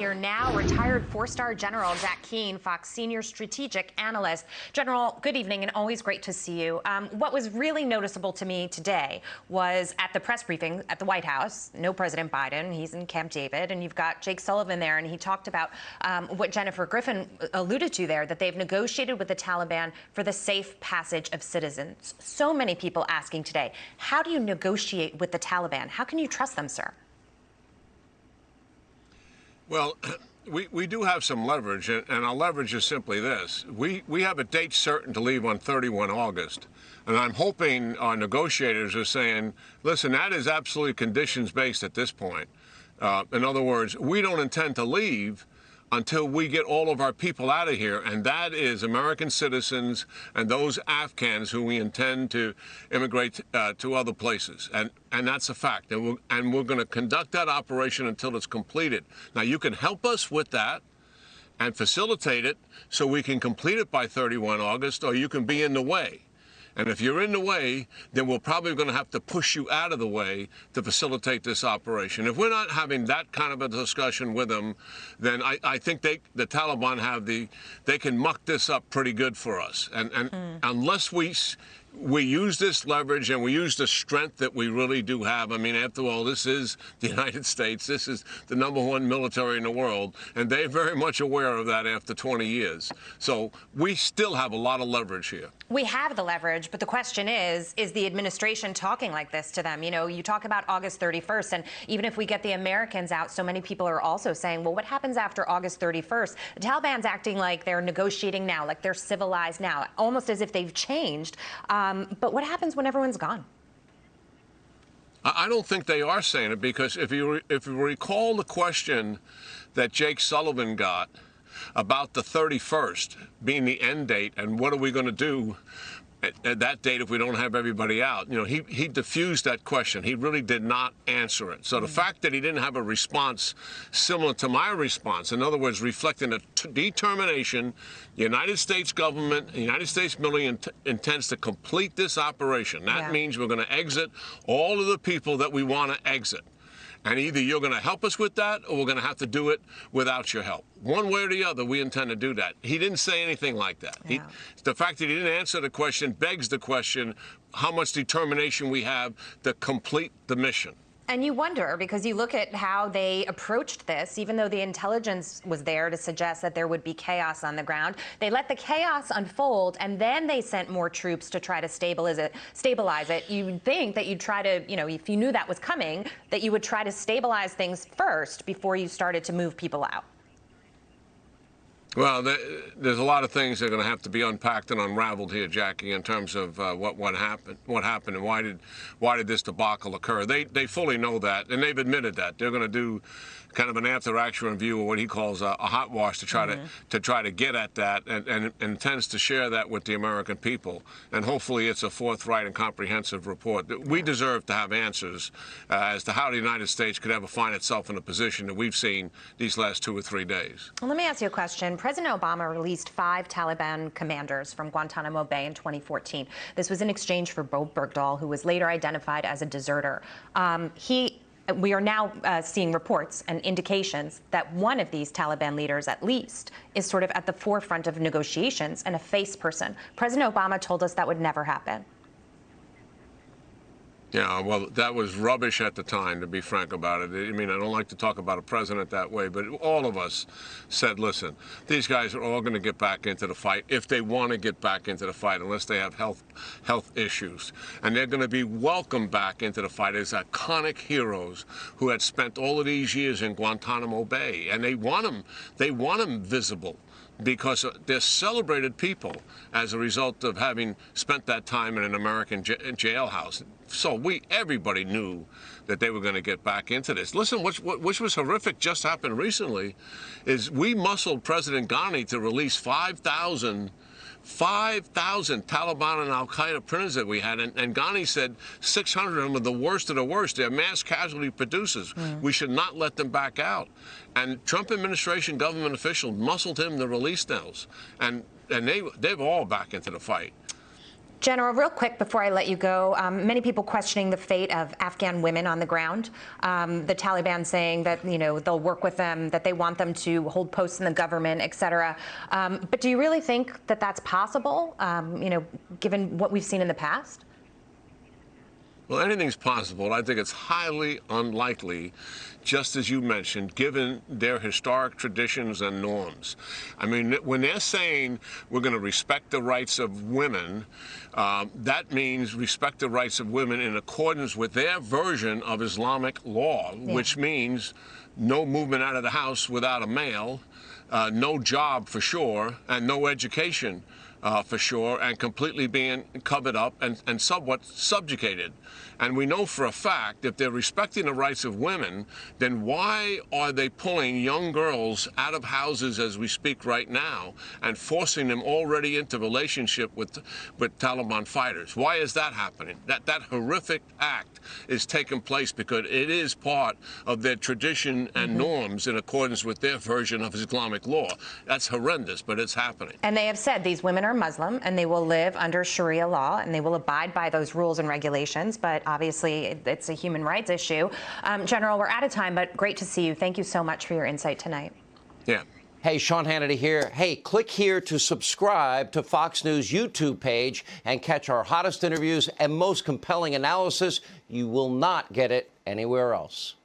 Here now, retired four-star General Jack Keane, Fox senior strategic analyst. General, good evening and always great to see you. What was really noticeable to me today was at the press briefing at the White House, no President Biden, he's in Camp David, and you've got Jake Sullivan there, and he talked about what Jennifer Griffin alluded to there, that they've negotiated with the Taliban for the safe passage of citizens. So many people asking today, how do you negotiate with the Taliban? How can you trust them, sir? Well, we do have some leverage, and our leverage is simply this. We have a date certain to leave on 31 August, and I'm hoping our negotiators are saying, listen, that is absolutely conditions-based at this point. In other words, we don't intend to leave until we get all of our people out of here, and that is American citizens and those Afghans who we intend to immigrate to other places. And that's a fact. And we're going to conduct that operation until it's completed. Now, you can help us with that and facilitate it so we can complete it by 31 August, or you can be in the way. And if you're in the way, then we're probably going to have to push you out of the way to facilitate this operation. If we're not having that kind of a discussion with them, then I think the Taliban they can muck this up pretty good for us. And unless we use this leverage and we use the strength that we really do have. I mean, after all, this is the United States. This is the #1 military in the world, and they're very much aware of that after 20 years. So we still have a lot of leverage here. We have the leverage, but the question is the administration talking like this to them? You know, you talk about August 31st, and even if we get the Americans out, so many people are also saying, well, what happens after August 31st? The Taliban's acting like they're negotiating now, like they're civilized now, almost as if they've changed. But what happens when everyone's gone? I don't think they are saying it, because if you recall the question that Jake Sullivan got about the 31st being the end date, and what are we going to do at that date if we don't have everybody out? You know, he diffused that question. He really did not answer it. So the fact that he didn't have a response similar to my response, in other words, reflecting a determination, the United States government, the United States military intends to complete this operation. That means we're going to exit all of the people that we want to exit. And either you're going to help us with that, or we're going to have to do it without your help. One way or the other, we intend to do that. He didn't say anything like that. Yeah. The fact that he didn't answer the question begs the question how much determination we have to complete the mission. And you wonder, because you look at how they approached this, even though the intelligence was there to suggest that there would be chaos on the ground, they let the chaos unfold, and then they sent more troops to try to stabilize it. You'd think that you'd try to, you know, if you knew that was coming, that you would try to stabilize things first before you started to move people out. Well, there's a lot of things that are going to have to be unpacked and unraveled here, Jackie, in terms of what happened, and why did this debacle occur. They fully know that, and they've admitted that. They're going to do kind of an after-action review, or what he calls a hot wash, to try to get at that, and intends to share that with the American people. And hopefully, it's a forthright and comprehensive report. We deserve to have answers as to how the United States could ever find itself in a position that we've seen these last 2 or 3 days. Well, let me ask you a question. President Obama released 5 Taliban commanders from Guantanamo Bay in 2014. This was in exchange for Bo Bergdahl, who was later identified as a deserter. We are now seeing reports and indications that one of these Taliban leaders, at least, is sort of at the forefront of negotiations and a face person. President Obama told us that would never happen. Yeah, well, that was rubbish at the time, to be frank about it. I mean, I don't like to talk about a president that way, but all of us said, listen, these guys are all going to get back into the fight if they want to get back into the fight, unless they have health issues. And they're going to be welcomed back into the fight as iconic heroes who had spent all of these years in Guantanamo Bay. And they want them visible, because they're celebrated people as a result of having spent that time in an American jailhouse. So everybody knew that they were going to get back into this. Listen, which was horrific just happened recently, is we muscled President Ghani to release 5,000 Taliban and al-Qaeda prisoners that we had, and Ghani said 600 of them are the worst of the worst. They're mass casualty producers. We should not let them back out. And Trump administration government officials muscled him to release those, and they're all back into the fight. General, real quick before I let you go, many people questioning the fate of Afghan women on the ground. The Taliban saying that, they'll work with them, that they want them to hold posts in the government, et cetera. But do you really think that that's possible, given what we've seen in the past? Well, anything's possible. I think it's highly unlikely, just as you mentioned, given their historic traditions and norms. I mean, when they're saying we're going to respect the rights of women, that means respect the rights of women in accordance with their version of Islamic law, which means no movement out of the house without a male, no job for sure, and no education for sure, and completely being covered up and somewhat subjugated. And we know for a fact, if they're respecting the rights of women, then why are they pulling young girls out of houses as we speak right now and forcing them already into relationship with Taliban fighters? Why is that happening? That horrific act is taking place because it is part of their tradition and norms in accordance with their version of Islamic law. That's horrendous, but it's happening. And they have said these women are Muslim and they will live under Sharia law and they will abide by those rules and regulations. But obviously, it's a human rights issue. General, we're out of time, but great to see you. Thank you so much for your insight tonight. Yeah. Hey, Sean Hannity here. Hey, click here to subscribe to Fox News YouTube page and catch our hottest interviews and most compelling analysis. You will not get it anywhere else.